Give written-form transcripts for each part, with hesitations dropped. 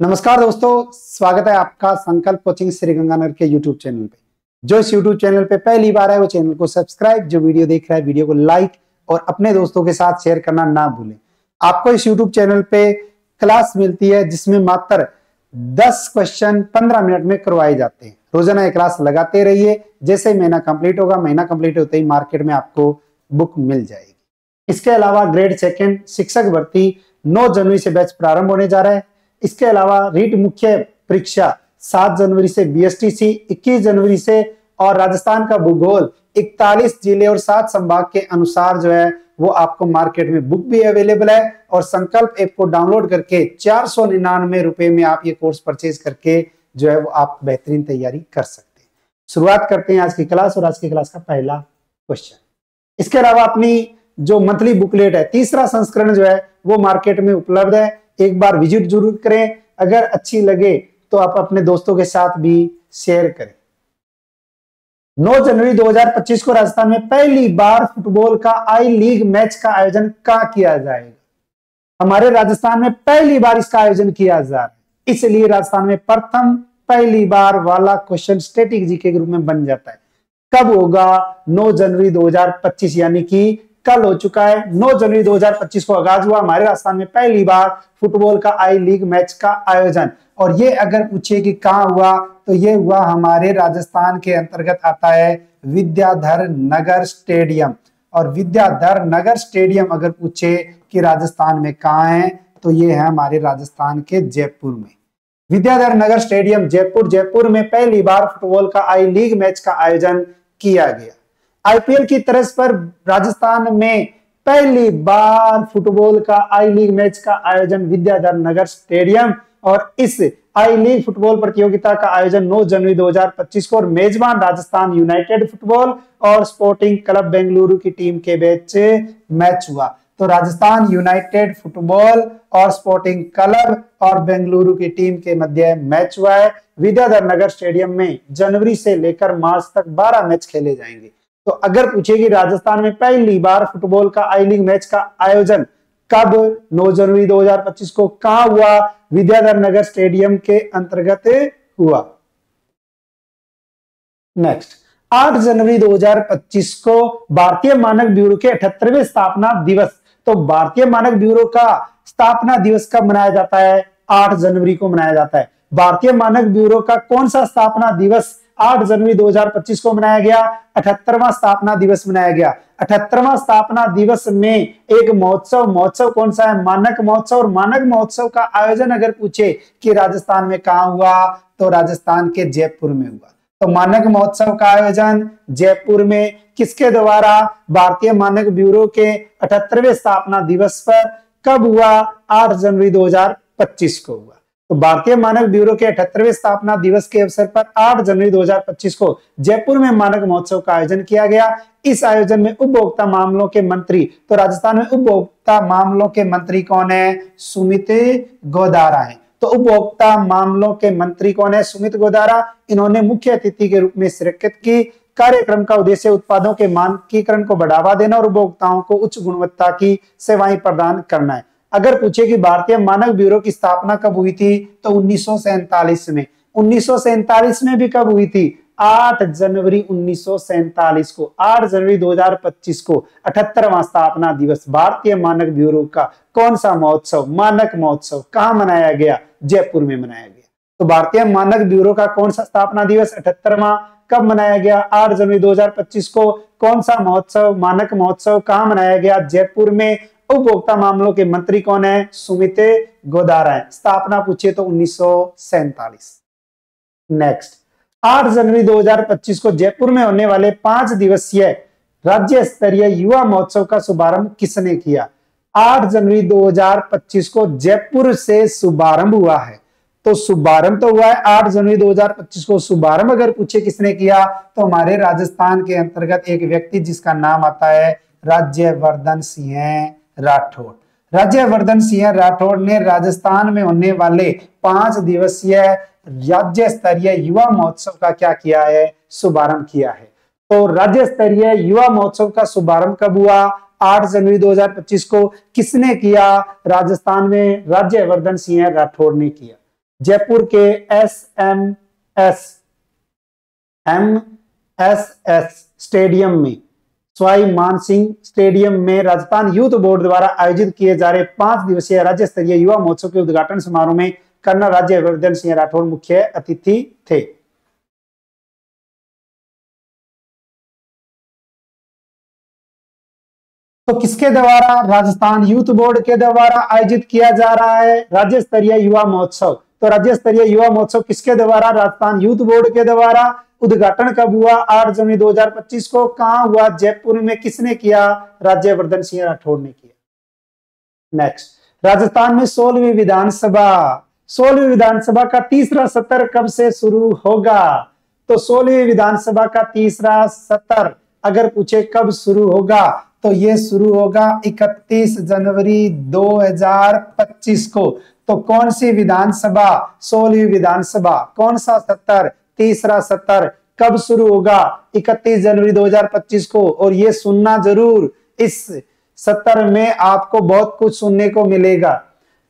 नमस्कार दोस्तों, स्वागत है आपका संकल्प कोचिंग श्री गंगानगर के यूट्यूब चैनल पे। जो इस यूट्यूब चैनल पे पहली बार है वो चैनल को सब्सक्राइब, जो वीडियो देख रहा है वीडियो को लाइक और अपने दोस्तों के साथ शेयर करना ना भूलें। आपको इस यूट्यूब चैनल पे क्लास मिलती है जिसमें मात्र 10 क्वेश्चन 15 मिनट में करवाए जाते हैं। रोजाना ये क्लास लगाते रहिए। जैसे महीना कंप्लीट होगा, महीना कंप्लीट होते ही मार्केट में आपको बुक मिल जाएगी। इसके अलावा ग्रेड 2 शिक्षक भर्ती 9 जनवरी से बैच प्रारंभ होने जा रहा है। इसके अलावा रीट मुख्य परीक्षा 7 जनवरी से, बीएसटीसी 21 जनवरी से और राजस्थान का भूगोल 41 जिले और 7 संभाग के अनुसार जो है वो आपको मार्केट में बुक भी अवेलेबल है। और संकल्प ऐप को डाउनलोड करके 499 रुपए में आप ये कोर्स परचेज करके जो है वो आप बेहतरीन तैयारी कर सकते हैं। शुरुआत करते हैं आज की क्लास और आज की क्लास का पहला क्वेश्चन। इसके अलावा अपनी जो मंथली बुकलेट है, तीसरा संस्करण जो है वो मार्केट में उपलब्ध है। एक बार विजिट जरूर करें। अगर अच्छी लगे तो आप अपने दोस्तों के साथ भी शेयर करें। 9 जनवरी 2025 को राजस्थान में पहली बार फुटबॉल का आई लीग मैच का आयोजन कहां किया जाएगा? हमारे राजस्थान में पहली बार इसका आयोजन किया जा रहा है, इसलिए राजस्थान में प्रथम पहली बार वाला क्वेश्चन स्टैटिक जीके के रूप में बन जाता है। कब होगा? 9 जनवरी 2025 यानी कि कल हो चुका है। 9 जनवरी 2025 को आगाज हुआ हमारे राजस्थान में पहली बार फुटबॉल का आई लीग मैच का आयोजन। और ये अगर पूछे कि कहां हुआ तो ये हुआ हमारे राजस्थान के अंतर्गत आता है विद्याधर नगर स्टेडियम। और विद्याधर नगर स्टेडियम अगर पूछे कि राजस्थान में कहां है तो ये है हमारे राजस्थान के जयपुर में। विद्याधर नगर स्टेडियम जयपुर में पहली बार फुटबॉल का आई लीग मैच का आयोजन किया गया। आईपीएल की तर्ज पर राजस्थान में पहली बार फुटबॉल का आई लीग मैच का आयोजन विद्याधर नगर स्टेडियम। और इस आई लीग फुटबॉल प्रतियोगिता का आयोजन 9 जनवरी 2025 को और मेजबान राजस्थान यूनाइटेड फुटबॉल और स्पोर्टिंग क्लब बेंगलुरु की टीम के बीच मैच हुआ। तो राजस्थान यूनाइटेड फुटबॉल और स्पोर्टिंग क्लब और बेंगलुरु की टीम के मध्य मैच हुआ है विद्याधर नगर स्टेडियम में। जनवरी से लेकर मार्च तक 12 मैच खेले जाएंगे। तो अगर पूछे कि राजस्थान में पहली बार फुटबॉल का आई लीग मैच का आयोजन कब? 9 जनवरी 2025 को कहां हुआ? विद्याधर नगर स्टेडियम के अंतर्गत हुआ। नेक्स्ट, 8 जनवरी 2025 को भारतीय मानक ब्यूरो के 78वें स्थापना दिवस। तो भारतीय मानक ब्यूरो का स्थापना दिवस कब मनाया जाता है? 8 जनवरी को मनाया जाता है। भारतीय मानक ब्यूरो का कौन सा स्थापना दिवस 8 जनवरी 2025 को मनाया गया? 78वां स्थापना दिवस मनाया गया। 78वां स्थापना दिवस में एक महोत्सव कौन सा है? मानक महोत्सव। और मानक महोत्सव का आयोजन अगर पूछे कि राजस्थान में कहां हुआ तो राजस्थान के जयपुर में हुआ। तो मानक महोत्सव का आयोजन जयपुर में किसके द्वारा? भारतीय मानक ब्यूरो के 78वें स्थापना दिवस पर कब हुआ? 8 जनवरी 2025 को हुआ। तो भारतीय मानक ब्यूरो के 78वें स्थापना दिवस के अवसर पर 8 जनवरी 2025 को जयपुर में मानक महोत्सव का आयोजन किया गया। इस आयोजन में उपभोक्ता मामलों के मंत्री, तो राजस्थान में उपभोक्ता मामलों के मंत्री कौन है? सुमित गोदारा है। तो उपभोक्ता मामलों के मंत्री कौन है? सुमित गोदारा। इन्होंने मुख्य अतिथि के रूप में शिरकत की। कार्यक्रम का उद्देश्य उत्पादों के मानकीकरण को बढ़ावा देना और उपभोक्ताओं को उच्च गुणवत्ता की सेवाएं प्रदान करना है। अगर पूछे कि भारतीय मानक ब्यूरो की स्थापना कब हुई थी तो 1947 में। 1947 में भी कब हुई थी? 8 जनवरी 1947 को। 8 जनवरी 2025 को 78वां स्थापना दिवस भारतीय मानक ब्यूरो का कौन सा महोत्सव? मानक महोत्सव। कहां मनाया गया? जयपुर में मनाया गया। तो भारतीय मानक ब्यूरो का कौन सा स्थापना दिवस 78वां कब मनाया गया? 8 जनवरी 2025 को। कौन सा महोत्सव? मानक महोत्सव। कहां मनाया गया? जयपुर में। उपभोक्ता मामलों के मंत्री कौन है? सुमित गोदारा है। स्थापना पूछे तो 1947। नेक्स्ट, 8 जनवरी 2025 को जयपुर में होने वाले 5 दिवसीय राज्य स्तरीय युवा महोत्सव का शुभारंभ किसने किया? 8 जनवरी 2025 को जयपुर से शुभारंभ हुआ है। तो शुभारंभ तो हुआ है 8 जनवरी 2025 को। शुभारंभ अगर पूछे किसने किया तो हमारे राजस्थान के अंतर्गत एक व्यक्ति जिसका नाम आता है राज्यवर्धन सिंह राठौड़। राज्यवर्धन सिंह राठौड़ ने राजस्थान में होने वाले 5 दिवसीय राज्य स्तरीय युवा महोत्सव का क्या किया है? शुभारंभ किया है। तो राज्य स्तरीय युवा महोत्सव का शुभारंभ कब हुआ? 8 जनवरी 2025 को। किसने किया? राजस्थान में राज्यवर्धन सिंह राठौड़ ने किया। जयपुर के एमएसएस स्टेडियम में, सवाई मानसिंह स्टेडियम में राजस्थान यूथ बोर्ड द्वारा आयोजित किए जा रहे 5 दिवसीय राज्य स्तरीय युवा महोत्सव के उद्घाटन समारोह में कर्नल राज्यवर्धन सिंह राठौड़ मुख्य अतिथि थे। तो किसके द्वारा? राजस्थान यूथ बोर्ड के द्वारा आयोजित किया जा रहा है राज्य स्तरीय युवा महोत्सव। तो राज्य स्तरीय युवा महोत्सव किसके द्वारा? राजस्थान यूथ बोर्ड के द्वारा। उद्घाटन कब हुआ? 8 जनवरी 2025 को। कहां हुआ? जयपुर में। किसने किया? राज्यवर्धन सिंह राठौड़ ने किया। नेक्स्ट, राजस्थान में 16वीं विधानसभा का तीसरा सत्र कब से शुरू होगा? तो 16वीं विधानसभा का तीसरा सत्र अगर पूछे कब शुरू होगा तो ये शुरू होगा 31 जनवरी 2025 को। तो कौन सी विधानसभा? 16वीं विधानसभा। कौन सा सत्र? तीसरा सत्र। कब शुरू होगा? 31 जनवरी 2025 को। और ये सुनना जरूर, इस सत्र में आपको बहुत कुछ सुनने को मिलेगा।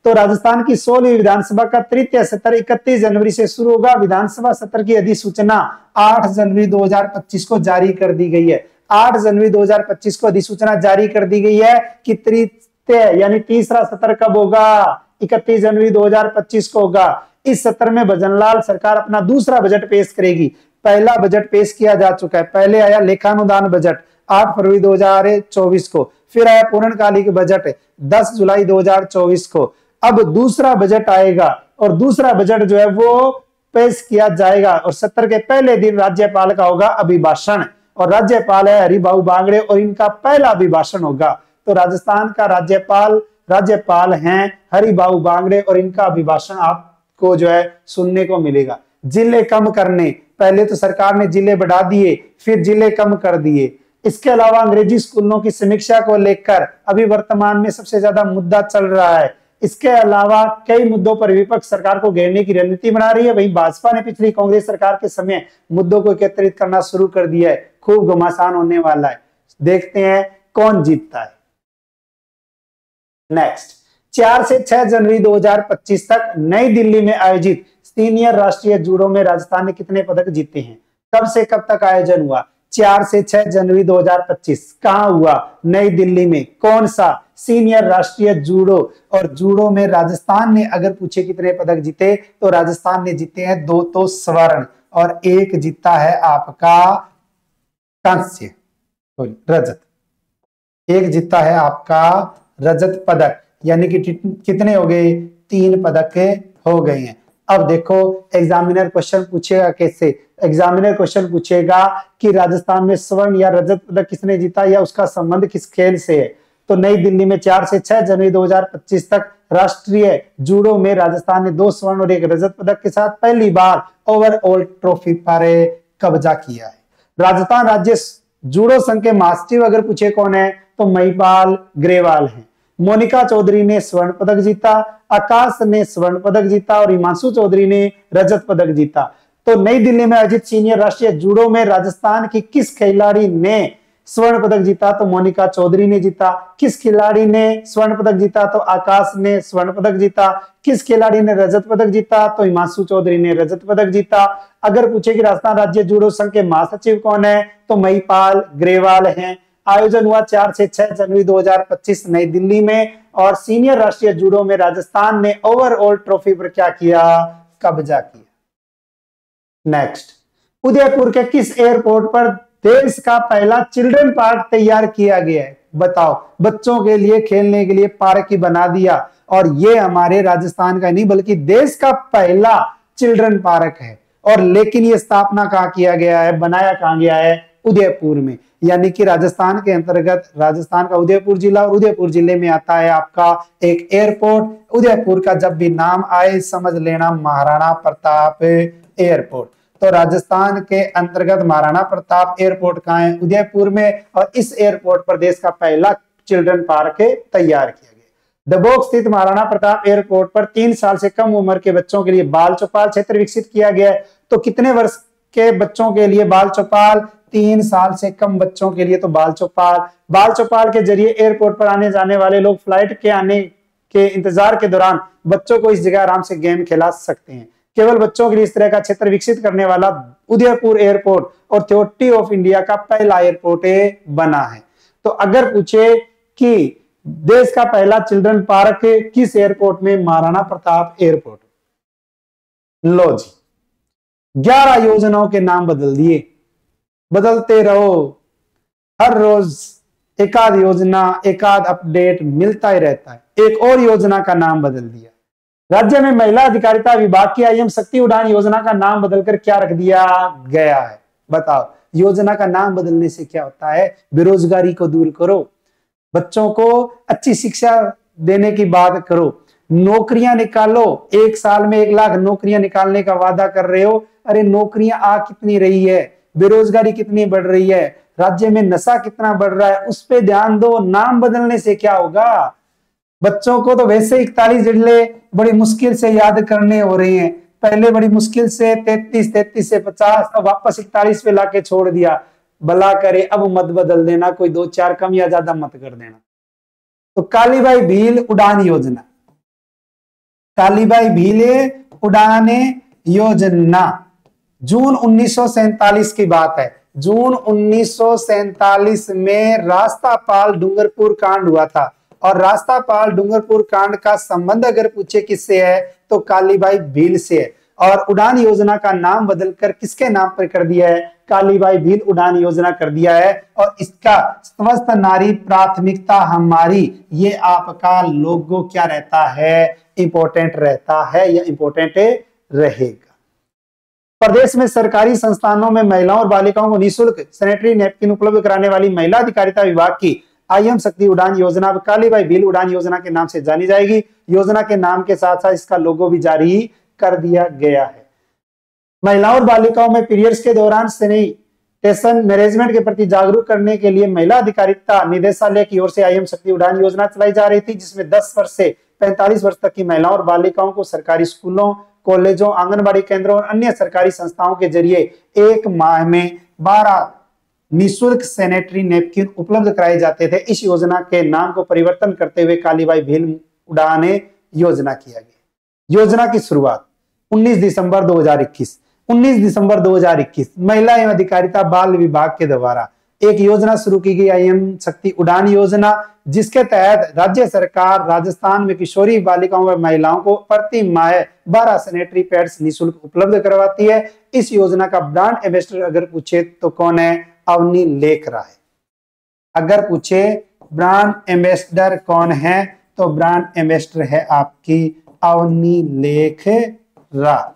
तो राजस्थान की 16वीं विधानसभा का तृतीय सत्र 31 जनवरी से शुरू होगा। विधानसभा सत्र की अधिसूचना 8 जनवरी 2025 को जारी कर दी गई है। 8 जनवरी 2025 को अधिसूचना जारी कर दी गई है कि तृतीय यानी तीसरा सत्र कब होगा? 31 जनवरी 2025 को होगा। इस सत्र में भजनलाल सरकार अपना दूसरा बजट पेश करेगी। पहला बजट पेश किया जा चुका है। पहले आया लेखानुदान बजट 8 फरवरी 2024 को, फिर आया पूर्णकालिक बजट 10 जुलाई 2024 को। अब दूसरा बजट आएगा और दूसरा बजट जो है वो पेश किया जाएगा और सत्र के पहले दिन राज्यपाल का होगा अभिभाषण और राज्यपाल है हरिभाऊ बांगड़े और इनका पहला अभिभाषण होगा। तो राजस्थान का राज्यपाल हैं हरिभाऊ बांगड़े और इनका अभिभाषण आपको जो है सुनने को मिलेगा। जिले कम करने, पहले तो सरकार ने जिले बढ़ा दिए, फिर जिले कम कर दिए। इसके अलावा अंग्रेजी स्कूलों की समीक्षा को लेकर अभी वर्तमान में सबसे ज्यादा मुद्दा चल रहा है। इसके अलावा कई मुद्दों पर विपक्ष सरकार को घेरने की रणनीति बना रही है। वहीं भाजपा ने पिछली कांग्रेस सरकार के समय मुद्दों को एकत्रित करना शुरू कर दिया है। खूब घमासान होने वाला है। देखते हैं कौन जीतता है। नेक्स्ट, 4 से 6 जनवरी 2025 तक नई दिल्ली में आयोजित सीनियर राष्ट्रीय जूडो में राजस्थान ने कितने पदक जीते हैं? कब से कब तक आयोजन हुआ? 4 से 6 जनवरी 2025। कहां हुआ? नई दिल्ली में। कौन सा? सीनियर राष्ट्रीय जूडो। और जूडो में राजस्थान ने अगर पूछे कितने पदक जीते तो राजस्थान ने जीते हैं 2 तो स्वर्ण और 1 जीता है आपका कांस्य, रजत। 1 जीता है आपका रजत पदक, यानी कि कितने हो गए? 3 पदक हो गए हैं। अब देखो एग्जामिनर क्वेश्चन पूछेगा कैसे? एग्जामिनर क्वेश्चन पूछेगा कि राजस्थान में स्वर्ण या रजत पदक किसने जीता या उसका संबंध किस खेल से है। तो नई दिल्ली में 4 से 6 जनवरी 2025 तक राष्ट्रीय जूडो में राजस्थान ने 2 स्वर्ण और 1 रजत पदक के साथ पहली बार ओवरऑल ट्रॉफी पर कब्जा किया है। राजस्थान राज्य जूडो संघ के महासचिव अगर पूछे कौन है तो महिपाल ग्रेवाल हैं। मोनिका चौधरी ने स्वर्ण पदक जीता, आकाश ने स्वर्ण पदक जीता और हिमांशु चौधरी ने रजत पदक जीता। तो नई दिल्ली में आयोजित सीनियर राष्ट्रीय जूडो में राजस्थान की किस खिलाड़ी ने स्वर्ण पदक जीता? तो मोनिका चौधरी ने जीता। किस खिलाड़ी ने स्वर्ण पदक जीता? तो आकाश ने स्वर्ण पदक जीता। किस खिलाड़ी ने रजत पदक जीता? तो हिमांशु चौधरी ने रजत पदक जीता। अगर पूछे कि राजस्थान राज्य जूडो संघ के महासचिव कौन है तो महिपाल ग्रेवाल हैं। आयोजन हुआ 4 से 6 जनवरी 2025 नई दिल्ली में और सीनियर राष्ट्रीय जूडो में राजस्थान ने ओवरऑल ट्रॉफी पर क्या किया? कब्जा किया। नेक्स्ट, उदयपुर के किस एयरपोर्ट पर देश का पहला चिल्ड्रन पार्क तैयार किया गया है? बताओ। बच्चों के लिए खेलने के लिए पार्क ही बना दिया और ये हमारे राजस्थान का नहीं बल्कि देश का पहला चिल्ड्रन पार्क है। और लेकिन ये स्थापना कहाँ किया गया है? बनाया कहाँ गया है? उदयपुर में। यानी कि राजस्थान के अंतर्गत राजस्थान का उदयपुर जिला और उदयपुर जिले में आता है आपका एक एयरपोर्ट। उदयपुर का जब भी नाम आए समझ लेना महाराणा प्रताप एयरपोर्ट। तो राजस्थान के अंतर्गत महाराणा प्रताप एयरपोर्ट कहाँ है? उदयपुर में। और इस एयरपोर्ट पर देश का पहला चिल्ड्रन पार्क तैयार किया गया। दबोक स्थित महाराणा प्रताप एयरपोर्ट पर 3 साल से कम उम्र के बच्चों के लिए बाल चौपाल क्षेत्र विकसित किया गया है। तो कितने वर्ष के बच्चों के लिए बाल चौपाल? 3 साल से कम बच्चों के लिए तो बाल चौपाल के जरिए एयरपोर्ट पर आने जाने वाले लोग फ्लाइट के आने के इंतजार के दौरान बच्चों को इस जगह आराम से गेम खेला सकते हैं। केवल बच्चों के लिए इस तरह का क्षेत्र विकसित करने वाला उदयपुर एयरपोर्ट और अथॉरिटी ऑफ इंडिया का पहला एयरपोर्ट बना है। तो अगर पूछे कि देश का पहला चिल्ड्रन पार्क किस एयरपोर्ट में, महाराणा प्रताप एयरपोर्ट। लो जी, 11 योजनाओं के नाम बदल दिए, बदलते रहो, हर रोज एकाध योजना एकाध अपडेट मिलता ही रहता है। एक और योजना का नाम बदल दिया, राज्य में महिला अधिकारिता विभाग की आईएम शक्ति उड़ान योजना का नाम बदलकर क्या रख दिया गया है। बताओ, योजना का नाम बदलने से क्या होता है? बेरोजगारी को दूर करो, बच्चों को अच्छी शिक्षा देने की बात करो, नौकरियां निकालो। 1 साल में 1 लाख नौकरियां निकालने का वादा कर रहे हो, अरे नौकरियां आ कितनी रही है, बेरोजगारी कितनी बढ़ रही है, राज्य में नशा कितना बढ़ रहा है, उस पे ध्यान दो। नाम बदलने से क्या होगा? बच्चों को तो वैसे 41 जिले बड़ी मुश्किल से याद करने हो रहे हैं, पहले बड़ी मुश्किल से 33 से 50, अब वापस 41 पे लाके छोड़ दिया। भला करे अब मत बदल देना, कोई 2-4 कम या ज्यादा मत कर देना। तो कालीबाई भील उड़ान योजना, कालीबाई भील उड़ान योजना जून 1947 की बात है। जून 1947 में रास्तापाल डूंगरपुर कांड हुआ था, और रास्तापाल डूंगरपुर कांड का संबंध अगर पूछे किससे है तो कालीबाई भील से है। और उड़ान योजना का नाम बदलकर किसके नाम पर कर दिया है? कालीबाई भील उड़ान योजना कर दिया है। और इसका स्वस्थ नारी प्राथमिकता हमारी, ये आपका लोगो क्या रहता है? इंपॉर्टेंट रहता है या इंपॉर्टेंट रहेगा। प्रदेश में सरकारी संस्थानों में महिलाओं और बालिकाओं को निःशुल्क सैनिटरी नैपकिन उपलब्ध कराने वाली महिला अधिकारिता विभाग की आईएम शक्ति उड़ान योजना कालीबाई भील उड़ान योजना के नाम से जानी जाएगी। योजना के नाम के साथ साथ इसका लोगो भी जारी कर दिया गया है। महिलाओं और बालिकाओं में पीरियड्स के दौरान सैनिटेशन मैनेजमेंट के प्रति जागरूक करने के लिए महिला अधिकारिता निदेशालय की ओर से आईएम शक्ति उड़ान योजना चलाई जा रही थी, जिसमें 10 वर्ष से 45 वर्ष तक की महिलाओं और बालिकाओं को सरकारी स्कूलों, कॉलेजों, आंगनबाड़ी केंद्रों और अन्य सरकारी संस्थाओं के जरिए 1 माह में 12 निःशुल्क सैनिटरी नैपकिन उपलब्ध कराए जाते थे। इस योजना के नाम को परिवर्तन करते हुए कालीबाई भील उड़ान योजना किया गया। योजना की शुरुआत 19 दिसंबर 2021 महिला एवं अधिकारिता बाल विभाग के द्वारा एक योजना शुरू की गई, आईएम शक्ति उड़ान योजना, जिसके तहत राज्य सरकार राजस्थान में किशोरी बालिकाओं व महिलाओं को प्रति माह 12 सैनिटरी पैड्स निःशुल्क उपलब्ध करवाती है। इस योजना का ब्रांड एम्बेसडर अगर पूछे तो कौन है? अवनी लेख राय। अगर पूछे ब्रांड एम्बेसडर कौन है तो ब्रांड एम्बेसडर है आपकी अवनी लेख राय।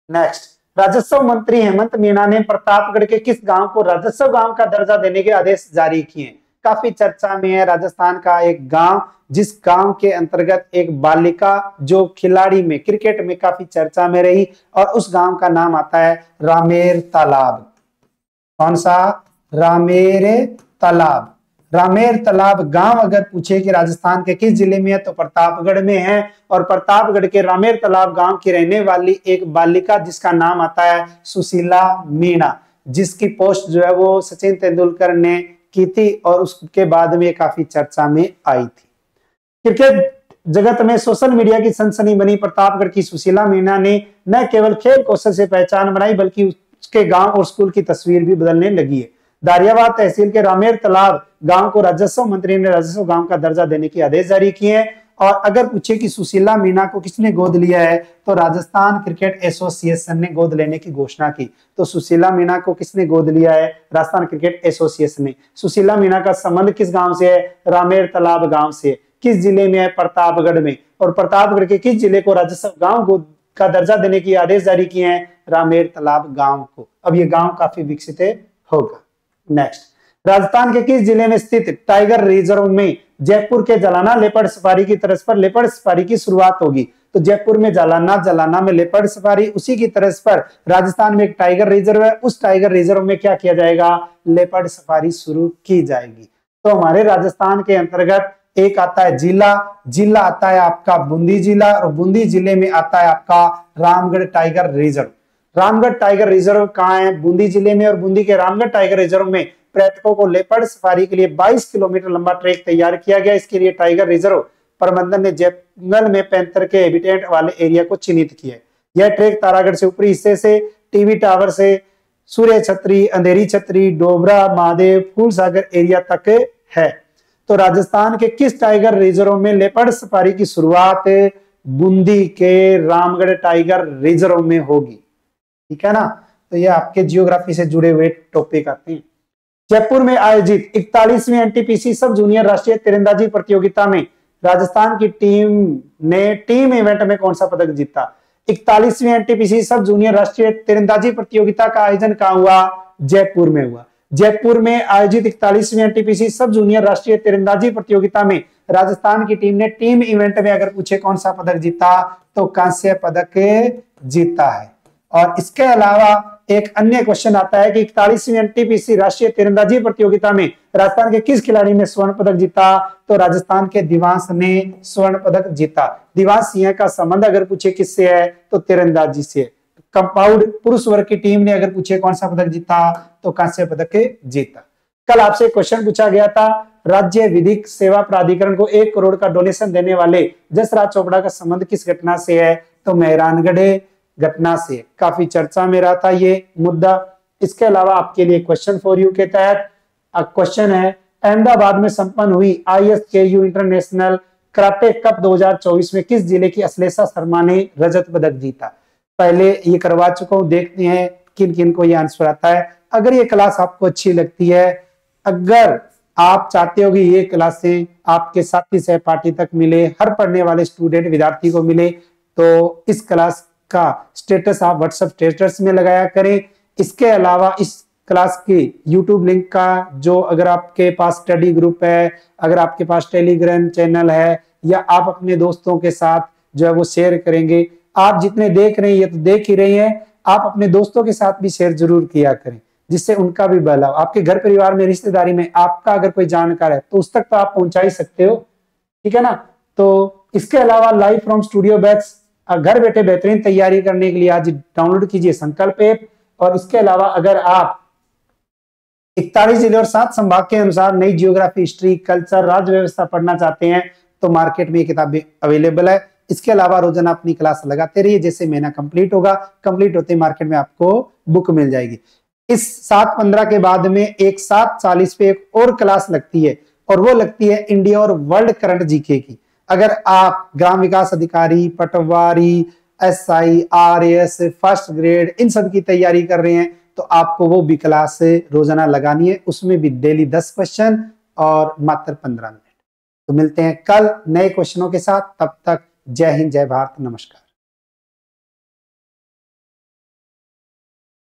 नेक्स्ट, राजस्व मंत्री हेमंत मीना ने प्रतापगढ़ के किस गांव को राजस्व गांव का दर्जा देने के आदेश जारी किए? काफी चर्चा में है राजस्थान का एक गांव, जिस गांव के अंतर्गत एक बालिका जो खिलाड़ी में क्रिकेट में काफी चर्चा में रही, और उस गांव का नाम आता है रामेर तालाब। कौन सा? रामेर तालाब। रामेर तालाब गांव अगर पूछे कि राजस्थान के किस जिले में है तो प्रतापगढ़ में है। और प्रतापगढ़ के रामेर तालाब गांव की रहने वाली एक बालिका जिसका नाम आता है सुशीला मीणा, जिसकी पोस्ट जो है वो सचिन तेंदुलकर ने की थी और उसके बाद में काफी चर्चा में आई थी। क्रिकेट जगत में सोशल मीडिया की सनसनी बनी प्रतापगढ़ की सुशीला मीणा ने न केवल खेल कौशल से पहचान बनाई बल्कि उसके गांव और स्कूल की तस्वीर भी बदलने लगी है। दारियाबाद तहसील के रामेर तालाब गांव को राजस्व मंत्री ने राजस्व गांव का दर्जा देने के आदेश जारी किए हैं। और अगर पूछे कि सुशीला मीणा को किसने गोद लिया है तो राजस्थान क्रिकेट एसोसिएशन ने गोद लेने की घोषणा की। तो सुशीला मीणा को किसने गोद लिया है? राजस्थान क्रिकेट एसोसिएशन ने। सुशीला मीणा का संबंध किस गांव से है? रामेर तालाब गांव से। किस जिले में है? प्रतापगढ़ में। और प्रतापगढ़ के किस जिले को राजस्व गांव का दर्जा देने के आदेश जारी किए हैं? रामेर तालाब गांव को। अब ये गांव काफी विकसित होगा। नेक्स्ट, राजस्थान के किस जिले में स्थित टाइगर रिजर्व में जयपुर के जालाना लेपर्ड सफारी की तर्ज पर लेपर्ड सफारी की शुरुआत होगी? तो जयपुर में जालाना में लेपर्ड सफारी, उसी की तर्ज पर राजस्थान में एक टाइगर रिजर्व है, उस टाइगर रिजर्व में क्या किया जाएगा? लेपर्ड सफारी शुरू की जाएगी। तो हमारे राजस्थान के अंतर्गत एक आता है जिला आता है आपका बूंदी जिला, और बूंदी जिले में आता है आपका Ramgarh tiger reserve. Ramgarh tiger reserve कहाँ है? बूंदी जिले में। और बूंदी के रामगढ़ टाइगर रिजर्व में पर्यटकों को लेपर्ड सफारी के लिए 22 किलोमीटर लंबा ट्रैक तैयार किया गया। इसके लिए टाइगर रिजर्व प्रबंधन ने जंगल में पैंथर के हैबिटेट वाले एरिया को चिन्हित किया है। यह ट्रैक तारागढ़ से ऊपरी हिस्से से टीवी टावर से सूर्य छतरी, अंधेरी छतरी, डोबरा, महादेव, फूलसागर एरिया तक है। तो राजस्थान के किस टाइगर रिजर्व में लेपर्ड सफारी की शुरुआत बूंदी के रामगढ़ टाइगर रिजर्व में होगी। ठीक है ना, तो ये आपके जियोग्राफी से जुड़े हुए टॉपिक आते हैं। जयपुर में आयोजित 41वीं एनटीपीसी सब जूनियर राष्ट्रीय तीरंदाजी प्रतियोगिता में राजस्थान की टीम ने टीम इवेंट में कौन सा पदक जीता। 41वीं एनटीपीसी सब जूनियर राष्ट्रीय तीरंदाजी प्रतियोगिता का आयोजन कहां हुआ? जयपुर में हुआ। जयपुर में आयोजित 41वीं एनटीपीसी सब जूनियर राष्ट्रीय तीरंदाजी प्रतियोगिता में राजस्थान की टीम ने टीम इवेंट में अगर पूछे कौन सा पदक जीता तो कांस्य पदक जीता है। और इसके अलावा एक अन्य क्वेश्चन आता है कि 41वीं एनटीपीसी राष्ट्रीय तीरंदाजी प्रतियोगिता में राजस्थान के किस खिलाड़ी ने स्वर्ण पदक जीता? तो राजस्थान के दिवांश ने स्वर्ण पदक जीता। दिवांश सिंह का संबंध अगर पूछे किससे है तो तीरंदाजी से। कंपाउंड पुरुष वर्ग की टीम ने अगर पूछे कौन सा पदक जीता तो कांस्य पदक जीता। कल आपसे क्वेश्चन पूछा गया था, राज्य विधिक सेवा प्राधिकरण को 1 करोड़ का डोनेशन देने वाले जसराज चोपड़ा का संबंध किस घटना से है? तो मेहरानगढ़ घटना से। काफी चर्चा में रहा था ये मुद्दा। इसके अलावा आपके लिए क्वेश्चन फॉर यू के तहत क्वेश्चन है, अहमदाबाद में संपन्न हुई ISKU इंटरनेशनल कराटे कप 2024 में किस जिले की अश्लेषा शर्मा ने रजत पदक जीता? पहले ये करवा चुका हूं, देखते हैं किन किन को ये आंसर आता है। अगर ये क्लास आपको अच्छी लगती है, अगर आप चाहते हो कि ये क्लासें आपके साथी सहपाठी तक मिले, हर पढ़ने वाले स्टूडेंट विद्यार्थी को मिले, तो इस क्लास का स्टेटस आप व्हाट्सएप स्टेटस में लगाया करें। इसके अलावा इस क्लास की यूट्यूब लिंक का जो अगर आपके पास स्टडी ग्रुप है, अगर आपके पास टेलीग्राम चैनल है, या आप अपने दोस्तों के साथ जो है वो शेयर करेंगे। आप जितने देख रहे हैं ये तो देख ही रहे हैं, आप अपने दोस्तों के साथ भी शेयर जरूर किया करें जिससे उनका भी भला हो। आपके घर परिवार में रिश्तेदारी में आपका अगर कोई जानकार है तो उस तक तो आप पहुंचा ही सकते हो। ठीक है ना। तो इसके अलावा लाइव फ्रॉम स्टूडियो बैच घर बैठे बेहतरीन तैयारी करने के लिए आज डाउनलोड कीजिए संकल्प ऐप। और इसके अलावा अगर आप 41 जिले और 7 संभाग के अनुसार नई जियोग्राफी, हिस्ट्री, कल्चर, राज्य व्यवस्था पढ़ना चाहते हैं तो मार्केट में ये किताबें अवेलेबल है। इसके अलावा रोजाना अपनी क्लास लगाते रहिए, जैसे महीना कंप्लीट होगा, कंप्लीट होते ही मार्केट में आपको बुक मिल जाएगी। इस 7/15 के बाद में एक 7:40 पे एक और क्लास लगती है, और वो लगती है इंडिया और वर्ल्ड करंट जीके की। अगर आप ग्राम विकास अधिकारी, पटवारी, SI, RAS, फर्स्ट ग्रेड इन सब की तैयारी कर रहे हैं तो आपको वो भी क्लास रोजाना लगानी है। उसमें भी डेली 10 क्वेश्चन और मात्र 15 मिनट। तो मिलते हैं कल नए क्वेश्चनों के साथ, तब तक जय हिंद, जय भारत, नमस्कार।